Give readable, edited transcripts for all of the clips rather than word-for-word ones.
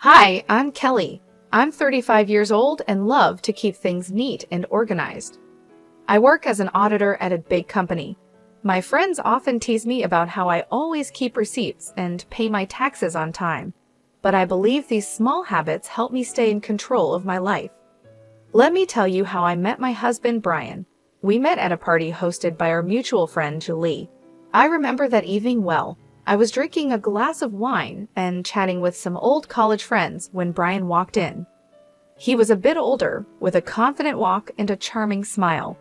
Hi, I'm Kelly. I'm 35 years old and love to keep things neat and organized. I work as an auditor at a big company. My friends often tease me about how I always keep receipts and pay my taxes on time, but I believe these small habits help me stay in control of my life. Let me tell you how I met my husband, Brian. We met at a party hosted by our mutual friend, Julie. I remember that evening well. I was drinking a glass of wine and chatting with some old college friends when Brian walked in. He was a bit older, with a confident walk and a charming smile.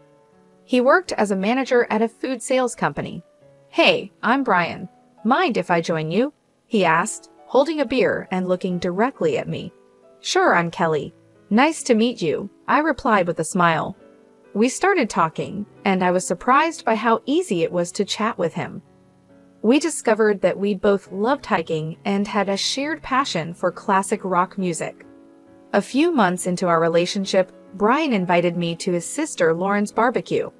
He worked as a manager at a food sales company. "Hey, I'm Brian. Mind if I join you?" he asked, holding a beer and looking directly at me. "Sure, I'm Kelly. Nice to meet you," I replied with a smile. We started talking, and I was surprised by how easy it was to chat with him. We discovered that we both loved hiking and had a shared passion for classic rock music. A few months into our relationship, Brian invited me to his sister Lauren's barbecue.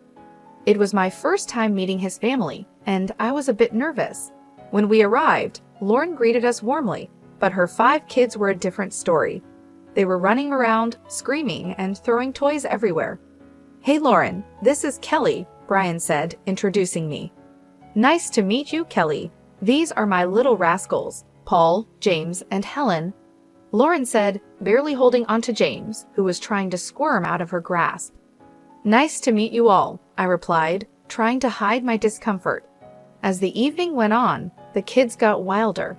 It was my first time meeting his family, and I was a bit nervous. When we arrived, Lauren greeted us warmly, but her 5 kids were a different story. They were running around, screaming, and throwing toys everywhere. "Hey Lauren, this is Kelly," Brian said, introducing me. "Nice to meet you, Kelly. These are my little rascals, Paul, James, and Helen," Lauren said, barely holding onto James, who was trying to squirm out of her grasp. "Nice to meet you all," I replied, trying to hide my discomfort. As the evening went on, the kids got wilder.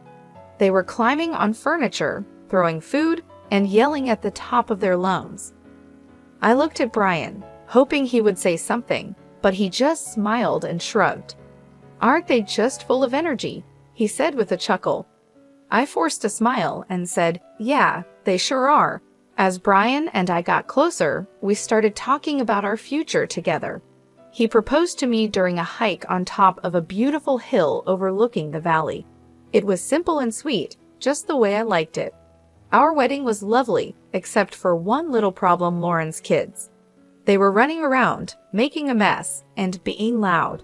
They were climbing on furniture, throwing food, and yelling at the top of their lungs. I looked at Brian, hoping he would say something, but he just smiled and shrugged. "Aren't they just full of energy?" he said with a chuckle. I forced a smile and said, "Yeah, they sure are." As Brian and I got closer, we started talking about our future together. He proposed to me during a hike on top of a beautiful hill overlooking the valley. It was simple and sweet, just the way I liked it. Our wedding was lovely, except for one little problem: Lauren's kids. They were running around, making a mess, and being loud.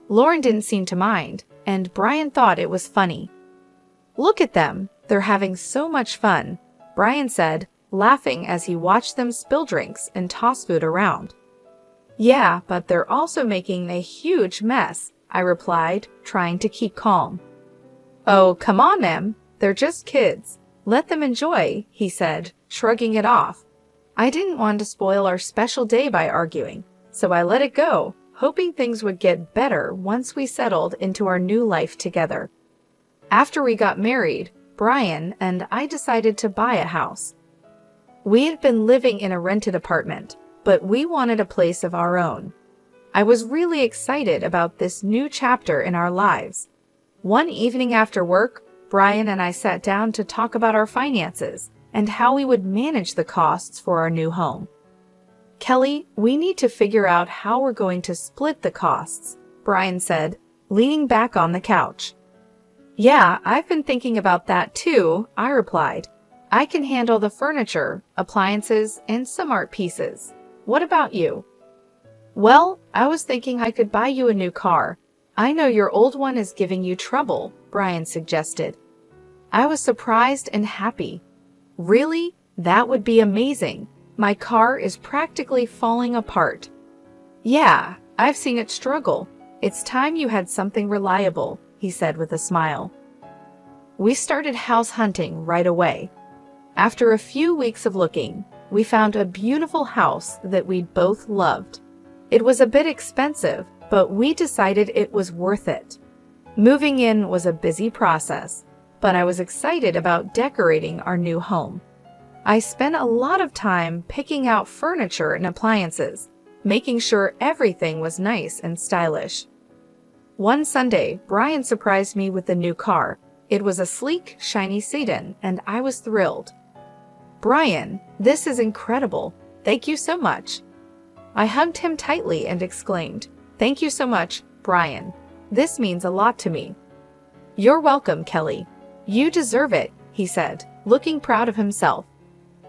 Lauren didn't seem to mind, and Brian thought it was funny. "Look at them, they're having so much fun," Brian said, laughing as he watched them spill drinks and toss food around. "Yeah, but they're also making a huge mess," I replied, trying to keep calm. "Oh, come on, Em, they're just kids. Let them enjoy," he said, shrugging it off. I didn't want to spoil our special day by arguing, so I let it go, hoping things would get better once we settled into our new life together. After we got married, Brian and I decided to buy a house. We had been living in a rented apartment, but we wanted a place of our own. I was really excited about this new chapter in our lives. One evening after work, Brian and I sat down to talk about our finances and how we would manage the costs for our new home. "Kelly, we need to figure out how we're going to split the costs," Brian said, leaning back on the couch. "Yeah, I've been thinking about that too," I replied. "I can handle the furniture, appliances, and some art pieces. What about you?" "Well, I was thinking I could buy you a new car. I know your old one is giving you trouble," Brian suggested. I was surprised and happy. "Really? That would be amazing. My car is practically falling apart." "Yeah, I've seen it struggle. It's time you had something reliable," he said with a smile. We started house hunting right away. After a few weeks of looking, we found a beautiful house that we both loved. It was a bit expensive, but we decided it was worth it. Moving in was a busy process, but I was excited about decorating our new home. I spent a lot of time picking out furniture and appliances, making sure everything was nice and stylish. One Sunday, Brian surprised me with a new car. It was a sleek, shiny sedan, and I was thrilled. "Brian, this is incredible. Thank you so much." I hugged him tightly and exclaimed, "Thank you so much, Brian. This means a lot to me." "You're welcome, Kelly. You deserve it," he said, looking proud of himself.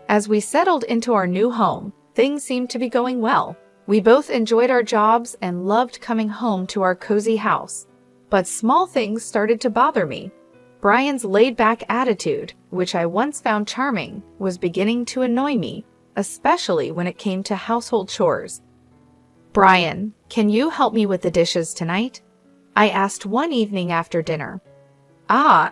As we settled into our new home, things seemed to be going well. We both enjoyed our jobs and loved coming home to our cozy house. But small things started to bother me. Brian's laid-back attitude, which I once found charming, was beginning to annoy me, especially when it came to household chores. "Brian, can you help me with the dishes tonight?" I asked one evening after dinner. I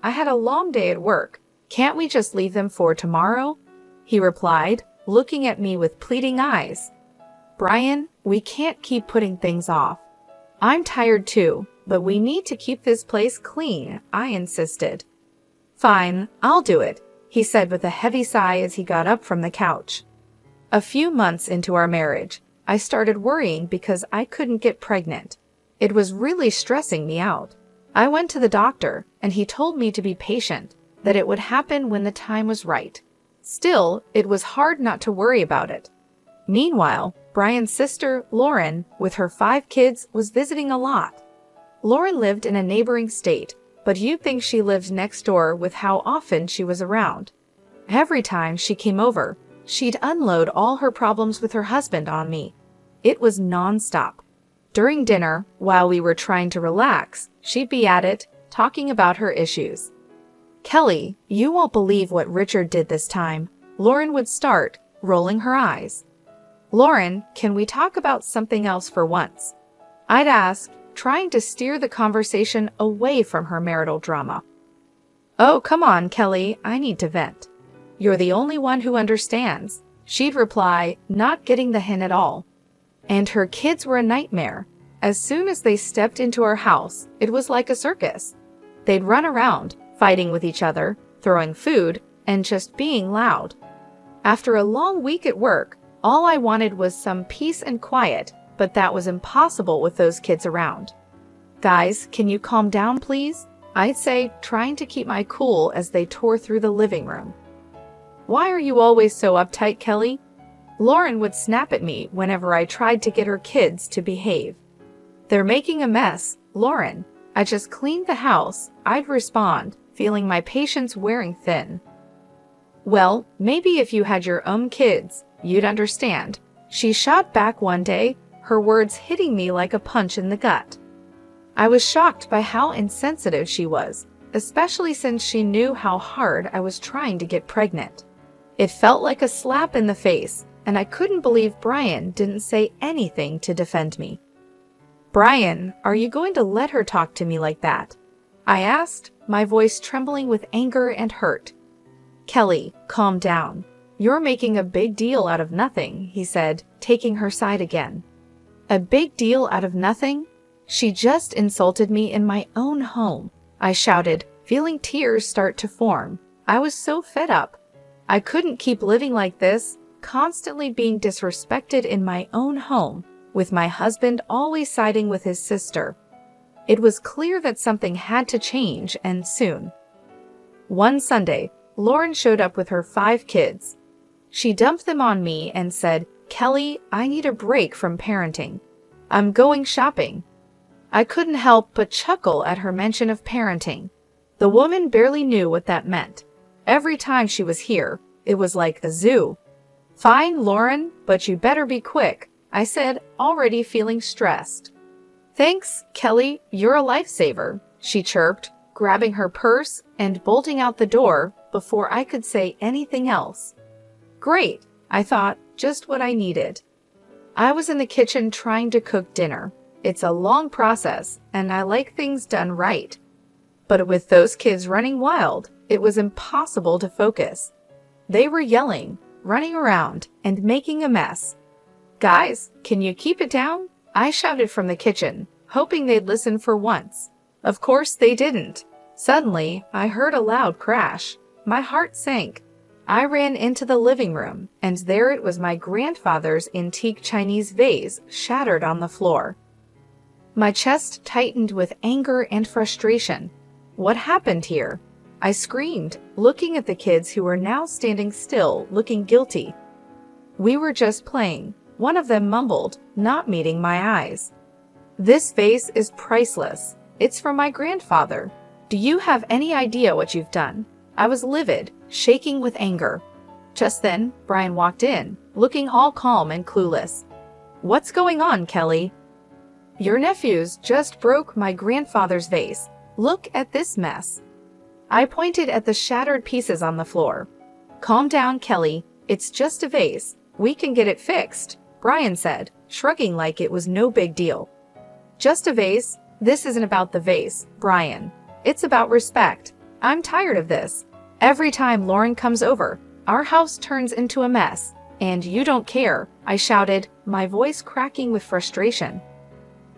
had a long day at work. Can't we just leave them for tomorrow?" he replied, looking at me with pleading eyes. "Brian, we can't keep putting things off. I'm tired too, but we need to keep this place clean," I insisted. "Fine, I'll do it," he said with a heavy sigh as he got up from the couch. A few months into our marriage, I started worrying because I couldn't get pregnant. It was really stressing me out. I went to the doctor, and he told me to be patient, that it would happen when the time was right. Still, it was hard not to worry about it. Meanwhile, Brian's sister, Lauren, with her 5 kids, was visiting a lot. Lauren lived in a neighboring state, but you'd think she lived next door with how often she was around. Every time she came over, she'd unload all her problems with her husband on me. It was non-stop. During dinner, while we were trying to relax, she'd be at it, talking about her issues. "Kelly, you won't believe what Richard did this time," Lauren would start, rolling her eyes. "Lauren, can we talk about something else for once?" I'd ask, trying to steer the conversation away from her marital drama. "Oh, come on, Kelly, I need to vent." "You're the only one who understands," she'd reply, not getting the hint at all. And her kids were a nightmare. As soon as they stepped into our house, it was like a circus. They'd run around, fighting with each other, throwing food, and just being loud. After a long week at work, all I wanted was some peace and quiet, but that was impossible with those kids around. "Guys, can you calm down, please?" I'd say, trying to keep my cool as they tore through the living room. "Why are you always so uptight, Kelly?" Lauren would snap at me whenever I tried to get her kids to behave. "They're making a mess, Lauren. I just cleaned the house," I'd respond, feeling my patience wearing thin. "Well, maybe if you had your own kids, you'd understand," she shot back one day, her words hitting me like a punch in the gut. I was shocked by how insensitive she was, especially since she knew how hard I was trying to get pregnant. It felt like a slap in the face, and I couldn't believe Brian didn't say anything to defend me. "Brian, are you going to let her talk to me like that?" I asked, my voice trembling with anger and hurt. "Kelly, calm down. You're making a big deal out of nothing," he said, taking her side again. "A big deal out of nothing? She just insulted me in my own home," I shouted, feeling tears start to form. I was so fed up. I couldn't keep living like this, constantly being disrespected in my own home, with my husband always siding with his sister. It was clear that something had to change, and soon. One Sunday, Lauren showed up with her 5 kids. She dumped them on me and said, "Kelly, I need a break from parenting. I'm going shopping." I couldn't help but chuckle at her mention of parenting. The woman barely knew what that meant. Every time she was here, it was like a zoo. "Fine, Lauren, but you better be quick," I said, already feeling stressed. "Thanks, Kelly, you're a lifesaver," she chirped, grabbing her purse and bolting out the door before I could say anything else. Great, I thought, just what I needed. I was in the kitchen trying to cook dinner. It's a long process, and I like things done right. But with those kids running wild, it was impossible to focus. They were yelling, running around, and making a mess. "Guys, can you keep it down?" I shouted from the kitchen, hoping they'd listen for once. Of course they didn't. Suddenly, I heard a loud crash. My heart sank. I ran into the living room, and there it was, my grandfather's antique Chinese vase shattered on the floor. My chest tightened with anger and frustration. What happened here? I screamed, looking at the kids who were now standing still, looking guilty. "We were just playing," one of them mumbled, not meeting my eyes. "This vase is priceless. It's from my grandfather. Do you have any idea what you've done?" I was livid, shaking with anger. Just then, Brian walked in, looking all calm and clueless. "What's going on, Kelly?" "Your nephews just broke my grandfather's vase. Look at this mess." I pointed at the shattered pieces on the floor. Calm down, Kelly. It's just a vase. We can get it fixed, Brian said, shrugging like it was no big deal. Just a vase? This isn't about the vase, Brian. It's about respect. I'm tired of this. Every time Lauren comes over, our house turns into a mess. And you don't care, I shouted, my voice cracking with frustration.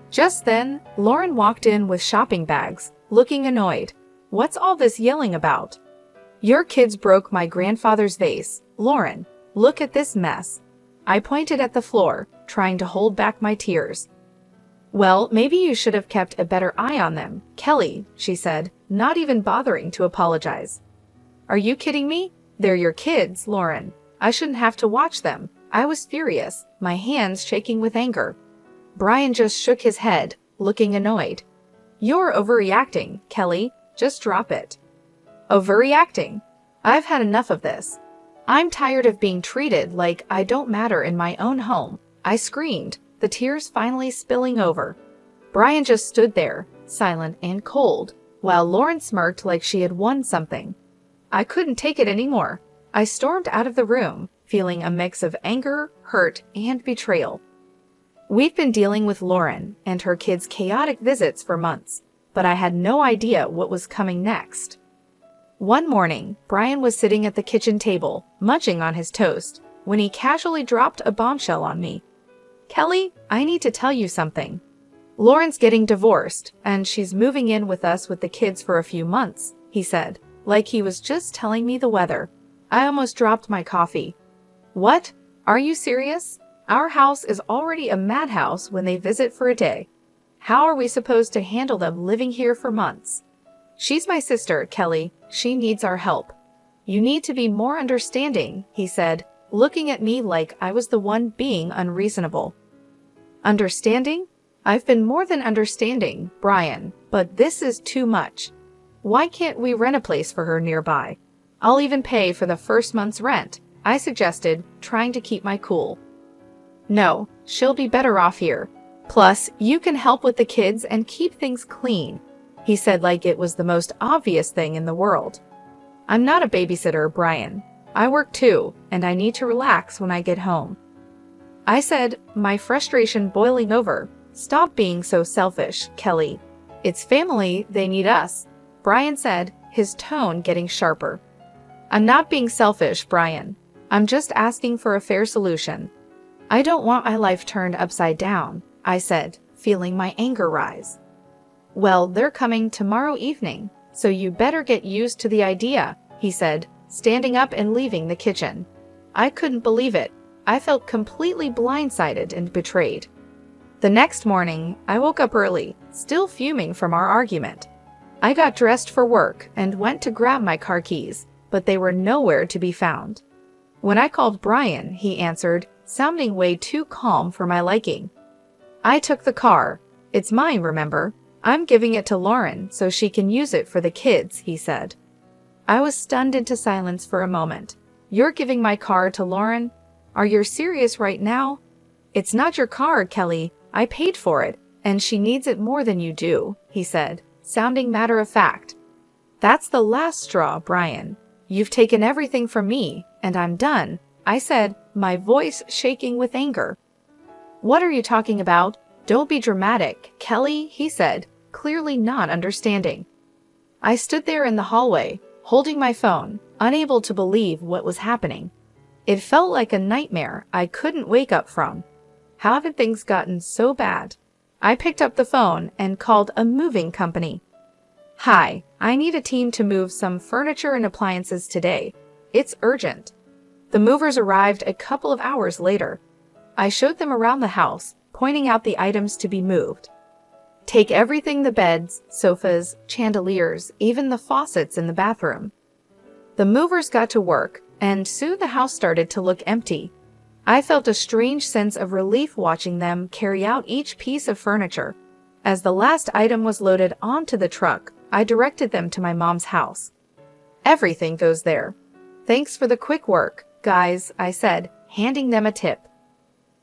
Just then, Lauren walked in with shopping bags, looking annoyed. What's all this yelling about? Your kids broke my grandfather's vase, Lauren. Look at this mess. I pointed at the floor, trying to hold back my tears. Well, maybe you should have kept a better eye on them, Kelly, she said, not even bothering to apologize. Are you kidding me? They're your kids, Lauren. I shouldn't have to watch them. I was furious, my hands shaking with anger. Brian just shook his head, looking annoyed. You're overreacting, Kelly. Just drop it. Overreacting? I've had enough of this. I'm tired of being treated like I don't matter in my own home, I screamed, the tears finally spilling over. Brian just stood there, silent and cold, while Lauren smirked like she had won something. I couldn't take it anymore. I stormed out of the room, feeling a mix of anger, hurt, and betrayal. We've been dealing with Lauren and her kids' chaotic visits for months, but I had no idea what was coming next. One morning, Brian was sitting at the kitchen table, munching on his toast, when he casually dropped a bombshell on me. Kelly, I need to tell you something. Lauren's getting divorced, and she's moving in with us with the kids for a few months, he said, like he was just telling me the weather. I almost dropped my coffee. What? Are you serious? Our house is already a madhouse when they visit for a day. How are we supposed to handle them living here for months? She's my sister, Kelly. She needs our help. You need to be more understanding, he said, looking at me like I was the one being unreasonable. Understanding? I've been more than understanding, Brian, but this is too much. Why can't we rent a place for her nearby? I'll even pay for the first month's rent, I suggested, trying to keep my cool. No, she'll be better off here. Plus, you can help with the kids and keep things clean, he said like it was the most obvious thing in the world. I'm not a babysitter, Brian. I work too, and I need to relax when I get home. I said, my frustration boiling over. Stop being so selfish, Kelly. It's family, they need us, Brian said, his tone getting sharper. I'm not being selfish, Brian. I'm just asking for a fair solution. I don't want my life turned upside down, I said, feeling my anger rise. Well, they're coming tomorrow evening, so you better get used to the idea, he said, standing up and leaving the kitchen. I couldn't believe it. I felt completely blindsided and betrayed. The next morning, I woke up early, still fuming from our argument. I got dressed for work and went to grab my car keys, but they were nowhere to be found. When I called Brian, he answered, sounding way too calm for my liking. I took the car. It's mine, remember? I'm giving it to Lauren so she can use it for the kids, he said. I was stunned into silence for a moment. You're giving my car to Lauren? Are you serious right now? It's not your car, Kelly. I paid for it, and she needs it more than you do, he said, sounding matter-of-fact. That's the last straw, Brian. You've taken everything from me, and I'm done, I said, my voice shaking with anger. What are you talking about? Don't be dramatic, Kelly, he said, clearly not understanding. I stood there in the hallway, holding my phone, unable to believe what was happening. It felt like a nightmare I couldn't wake up from. How had things gotten so bad? I picked up the phone and called a moving company. Hi, I need a team to move some furniture and appliances today. It's urgent. The movers arrived a couple of hours later. I showed them around the house, pointing out the items to be moved. Take everything, the beds, sofas, chandeliers, even the faucets in the bathroom. The movers got to work, and soon the house started to look empty. I felt a strange sense of relief watching them carry out each piece of furniture. As the last item was loaded onto the truck, I directed them to my mom's house. Everything goes there. Thanks for the quick work, guys, I said, handing them a tip.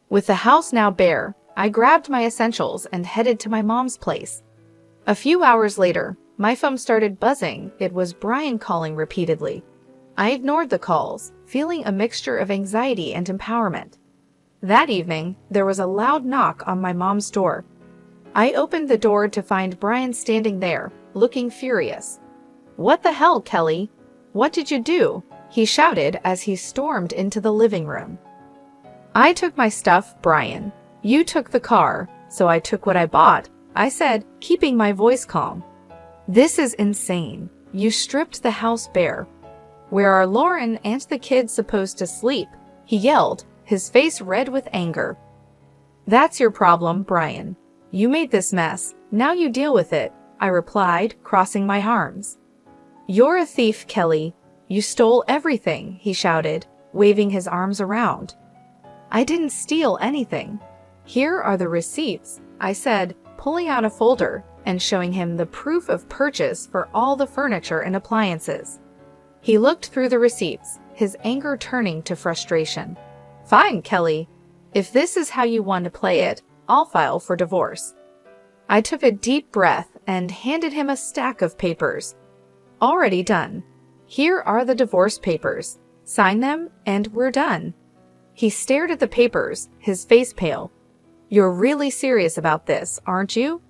With the house now bare, I grabbed my essentials and headed to my mom's place. A few hours later, My phone started buzzing. It was Brian calling repeatedly. I ignored the calls, feeling a mixture of anxiety and empowerment. That evening, there was a loud knock on my mom's door. I opened the door to find Brian standing there, looking furious. "What the hell, Kelly? What did you do?" he shouted as he stormed into the living room. "I took my stuff, Brian. You took the car, so I took what I bought," I said, keeping my voice calm. "This is insane. You stripped the house bare. Where are Lauren and the kids supposed to sleep?" he yelled, his face red with anger. "That's your problem, Brian. You made this mess. Now you deal with it," I replied, crossing my arms. "You're a thief, Kelly. You stole everything," he shouted, waving his arms around. "I didn't steal anything. Here are the receipts," I said, pulling out a folder and showing him the proof of purchase for all the furniture and appliances. He looked through the receipts, his anger turning to frustration. "Fine, Kelly. If this is how you want to play it, I'll file for divorce." I took a deep breath and handed him a stack of papers. "Already done. Here are the divorce papers. Sign them and we're done." He stared at the papers, his face pale. "You're really serious about this, aren't you?"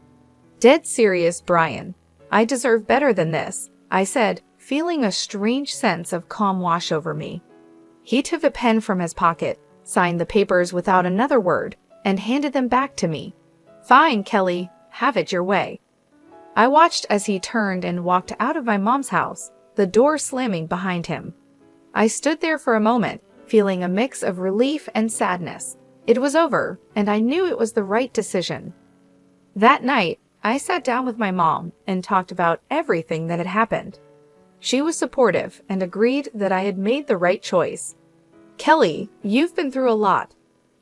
"Dead serious, Brian. I deserve better than this," I said, feeling a strange sense of calm wash over me. He took a pen from his pocket, signed the papers without another word, and handed them back to me. "Fine, Kelly. Have it your way." I watched as he turned and walked out of my mom's house, the door slamming behind him. I stood there for a moment, feeling a mix of relief and sadness. It was over, and I knew it was the right decision. That night, I sat down with my mom and talked about everything that had happened. She was supportive and agreed that I had made the right choice. "Kelly, you've been through a lot.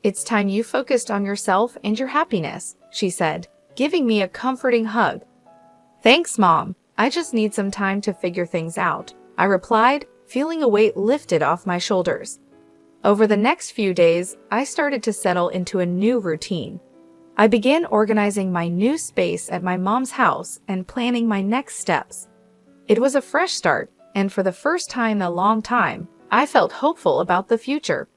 It's time you focused on yourself and your happiness," she said, giving me a comforting hug. "Thanks, Mom. I just need some time to figure things out," I replied, feeling a weight lifted off my shoulders. Over the next few days, I started to settle into a new routine. I began organizing my new space at my mom's house and planning my next steps. It was a fresh start, and for the first time in a long time, I felt hopeful about the future.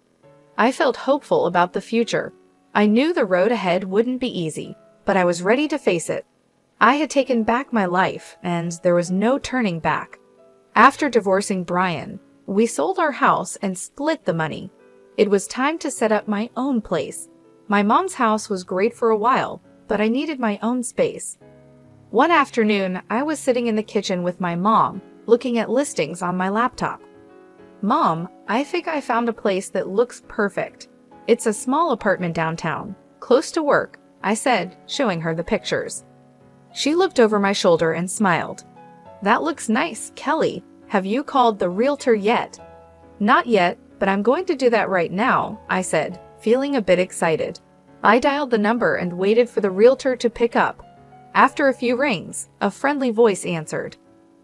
I knew the road ahead wouldn't be easy, but I was ready to face it. I had taken back my life, and there was no turning back. After divorcing Brian, we sold our house and split the money. It was time to set up my own place. My mom's house was great for a while, but I needed my own space. One afternoon, I was sitting in the kitchen with my mom, looking at listings on my laptop. "Mom, I think I found a place that looks perfect. It's a small apartment downtown, close to work," I said, showing her the pictures. She looked over my shoulder and smiled. "That looks nice, Kelly. Have you called the realtor yet?" "Not yet, but I'm going to do that right now," I said, feeling a bit excited. I dialed the number and waited for the realtor to pick up. After a few rings, a friendly voice answered.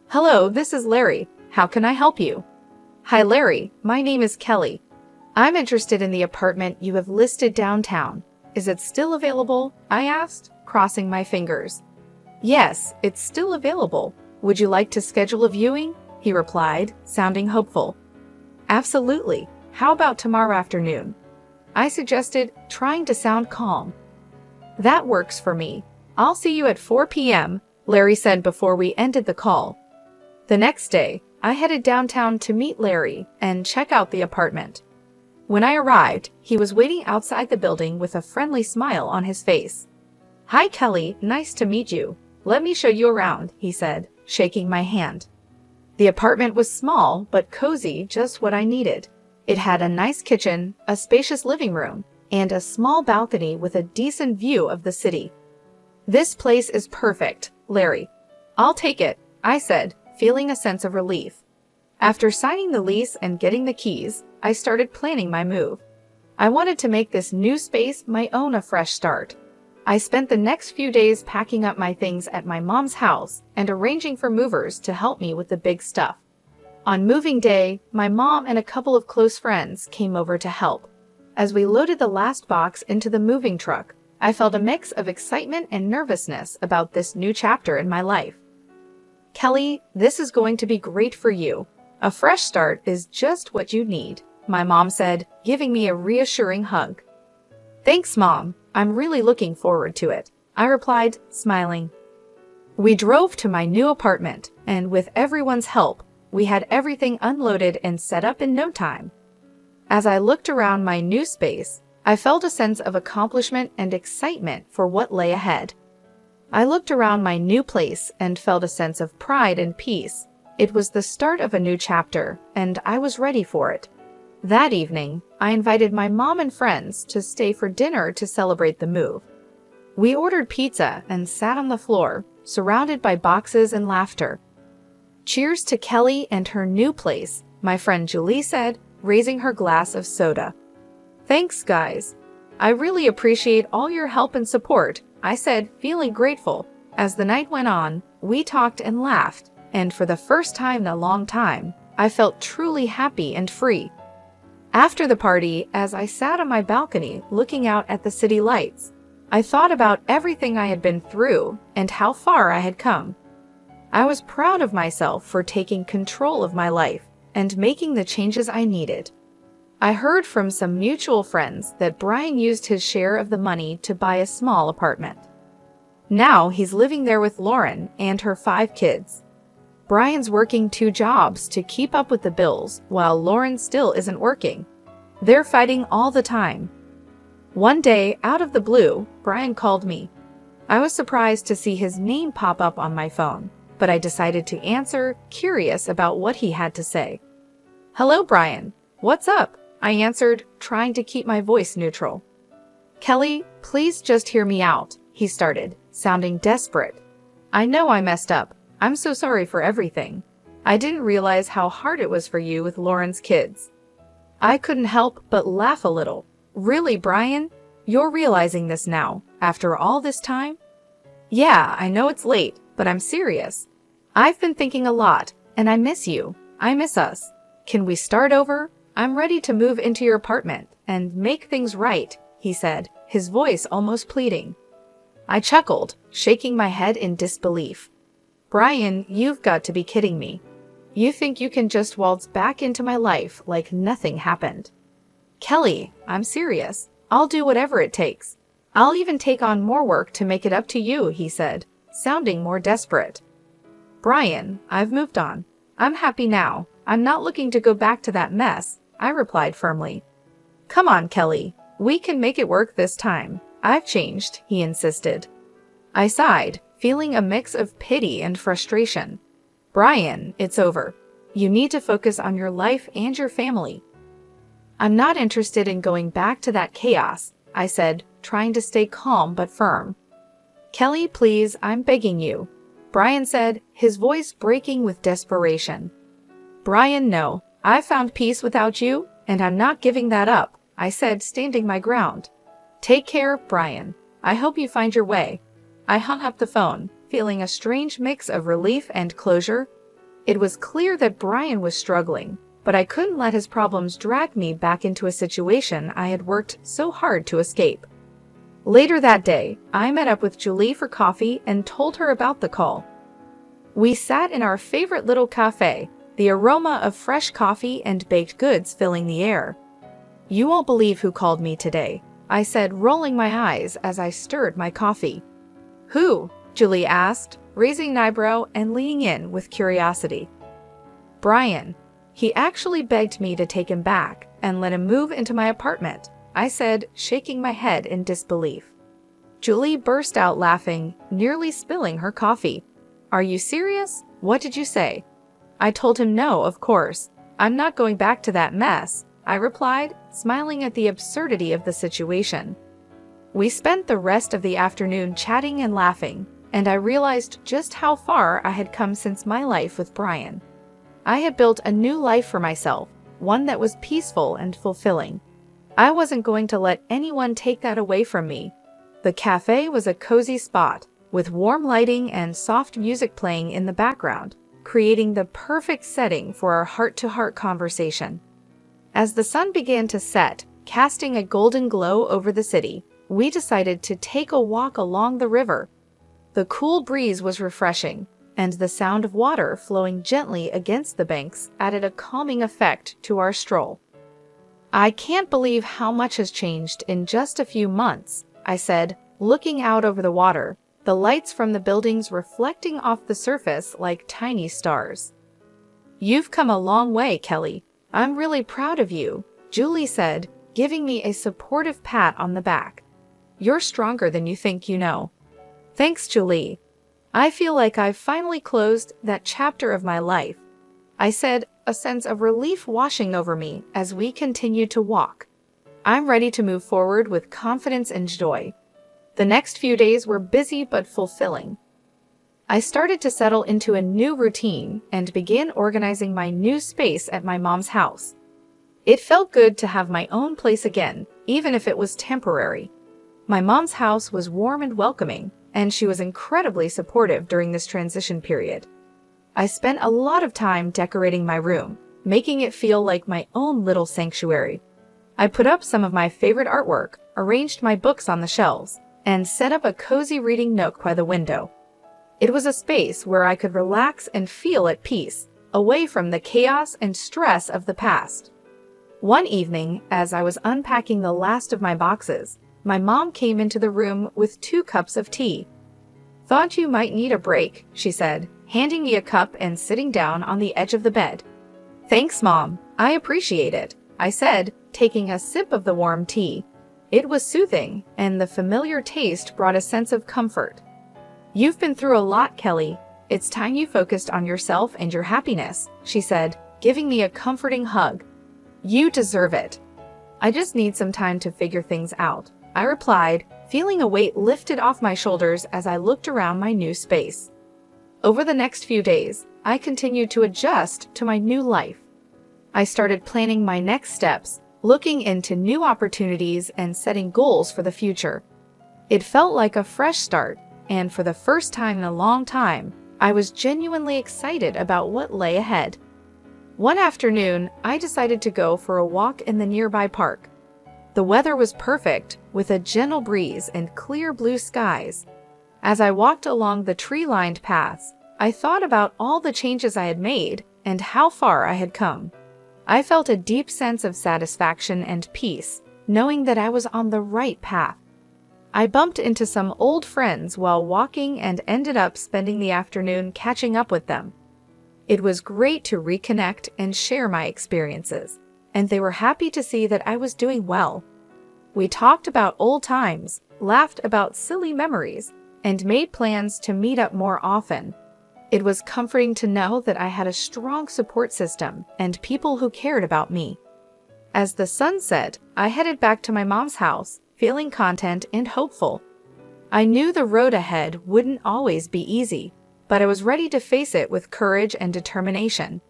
"Hello, this is Larry. How can I help you?" "Hi, Larry. My name is Kelly. I'm interested in the apartment you have listed downtown. Is it still available?" I asked, crossing my fingers. "Yes, it's still available. Would you like to schedule a viewing?" he replied, sounding hopeful. "Absolutely. How about tomorrow afternoon?" I suggested, trying to sound calm. "That works for me. I'll see you at 4 p.m., Larry said before we ended the call. The next day, I headed downtown to meet Larry and check out the apartment. When I arrived, he was waiting outside the building with a friendly smile on his face. "Hi, Kelly. Nice to meet you. Let me show you around," he said, shaking my hand. The apartment was small but cozy, just what I needed. It had a nice kitchen, a spacious living room, and a small balcony with a decent view of the city. "This place is perfect, Larry. I'll take it," I said, feeling a sense of relief. After signing the lease and getting the keys, I started planning my move. I wanted to make this new space my own, a fresh start. I spent the next few days packing up my things at my mom's house and arranging for movers to help me with the big stuff. On moving day, my mom and a couple of close friends came over to help. As we loaded the last box into the moving truck, I felt a mix of excitement and nervousness about this new chapter in my life. Kelly, this is going to be great for you. A fresh start is just what you need, my mom said, giving me a reassuring hug. Thanks, Mom. I'm really looking forward to it, I replied, smiling. We drove to my new apartment, and with everyone's help, we had everything unloaded and set up in no time. As I looked around my new space, I felt a sense of accomplishment and excitement for what lay ahead. I looked around my new place and felt a sense of pride and peace. It was the start of a new chapter, and I was ready for it. That evening, I invited my mom and friends to stay for dinner to celebrate the move. We ordered pizza and sat on the floor, surrounded by boxes and laughter. Cheers to Kelly and her new place, my friend Julie said, raising her glass of soda. Thanks, guys. I really appreciate all your help and support, I said, feeling grateful. As the night went on, we talked and laughed, and for the first time in a long time, I felt truly happy and free. After the party, as I sat on my balcony looking out at the city lights, I thought about everything I had been through and how far I had come. I was proud of myself for taking control of my life and making the changes I needed. I heard from some mutual friends that Brian used his share of the money to buy a small apartment. Now he's living there with Lauren and her 5 kids. Brian's working 2 jobs to keep up with the bills while Lauren still isn't working. They're fighting all the time. One day, out of the blue, Brian called me. I was surprised to see his name pop up on my phone, but I decided to answer, curious about what he had to say. Hello, Brian. What's up? I answered, trying to keep my voice neutral. Kelly, please just hear me out, he started, sounding desperate. I know I messed up. I'm so sorry for everything. I didn't realize how hard it was for you with Lauren's kids. I couldn't help but laugh a little. Really, Brian? You're realizing this now, after all this time? Yeah, I know it's late, but I'm serious. I've been thinking a lot, and I miss you. I miss us. Can we start over? I'm ready to move into your apartment and make things right, he said, his voice almost pleading. I chuckled, shaking my head in disbelief. Brian, you've got to be kidding me. You think you can just waltz back into my life like nothing happened? Kelly, I'm serious. I'll do whatever it takes. I'll even take on more work to make it up to you, he said, sounding more desperate. Brian, I've moved on. I'm happy now. I'm not looking to go back to that mess, I replied firmly. Come on, Kelly. We can make it work this time. I've changed, he insisted. I sighed, feeling a mix of pity and frustration. Brian, it's over. You need to focus on your life and your family. I'm not interested in going back to that chaos, I said, trying to stay calm but firm. Kelly, please, I'm begging you, Brian said, his voice breaking with desperation. Brian, no. I've found peace without you, and I'm not giving that up, I said, standing my ground. Take care, Brian. I hope you find your way. I hung up the phone, feeling a strange mix of relief and closure. It was clear that Brian was struggling, but I couldn't let his problems drag me back into a situation I had worked so hard to escape. Later that day, I met up with Julie for coffee and told her about the call. We sat in our favorite little cafe, the aroma of fresh coffee and baked goods filling the air. You won't believe who called me today, I said, rolling my eyes as I stirred my coffee. Who? Julie asked, raising an eyebrow and leaning in with curiosity. Brian. He actually begged me to take him back and let him move into my apartment, I said, shaking my head in disbelief. Julie burst out laughing, nearly spilling her coffee. Are you serious? What did you say? I told him no, of course. I'm not going back to that mess, I replied, smiling at the absurdity of the situation. We spent the rest of the afternoon chatting and laughing, and I realized just how far I had come since my life with Brian. I had built a new life for myself, one that was peaceful and fulfilling. I wasn't going to let anyone take that away from me. The cafe was a cozy spot, with warm lighting and soft music playing in the background, creating the perfect setting for our heart-to-heart conversation. As the sun began to set, casting a golden glow over the city, we decided to take a walk along the river. The cool breeze was refreshing, and the sound of water flowing gently against the banks added a calming effect to our stroll. "I can't believe how much has changed in just a few months," I said, looking out over the water, the lights from the buildings reflecting off the surface like tiny stars. "You've come a long way, Kelly. I'm really proud of you," Julie said, giving me a supportive pat on the back. "You're stronger than you think you know." "Thanks, Julie. I feel like I've finally closed that chapter of my life," I said, a sense of relief washing over me as we continued to walk. "I'm ready to move forward with confidence and joy." The next few days were busy but fulfilling. I started to settle into a new routine and began organizing my new space at my mom's house. It felt good to have my own place again, even if it was temporary. My mom's house was warm and welcoming, and she was incredibly supportive during this transition period. I spent a lot of time decorating my room, making it feel like my own little sanctuary. I put up some of my favorite artwork, arranged my books on the shelves, and set up a cozy reading nook by the window. It was a space where I could relax and feel at peace, away from the chaos and stress of the past. One evening, as I was unpacking the last of my boxes, my mom came into the room with 2 cups of tea. "Thought you might need a break," she said, handing me a cup and sitting down on the edge of the bed. "Thanks, Mom. I appreciate it," I said, taking a sip of the warm tea. It was soothing, and the familiar taste brought a sense of comfort. "You've been through a lot, Kelly. It's time you focused on yourself and your happiness," she said, giving me a comforting hug. "You deserve it." "I just need some time to figure things out," I replied, feeling a weight lifted off my shoulders as I looked around my new space. Over the next few days, I continued to adjust to my new life. I started planning my next steps, looking into new opportunities and setting goals for the future. It felt like a fresh start, and for the first time in a long time, I was genuinely excited about what lay ahead. One afternoon, I decided to go for a walk in the nearby park. The weather was perfect, with a gentle breeze and clear blue skies. As I walked along the tree-lined paths, I thought about all the changes I had made and how far I had come. I felt a deep sense of satisfaction and peace, knowing that I was on the right path. I bumped into some old friends while walking and ended up spending the afternoon catching up with them. It was great to reconnect and share my experiences, and they were happy to see that I was doing well. We talked about old times, laughed about silly memories, and made plans to meet up more often. It was comforting to know that I had a strong support system and people who cared about me. As the sun set, I headed back to my mom's house, feeling content and hopeful. I knew the road ahead wouldn't always be easy, but I was ready to face it with courage and determination.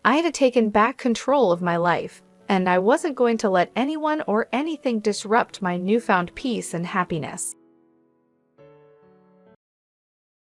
I had taken back control of my life, and I wasn't going to let anyone or anything disrupt my newfound peace and happiness.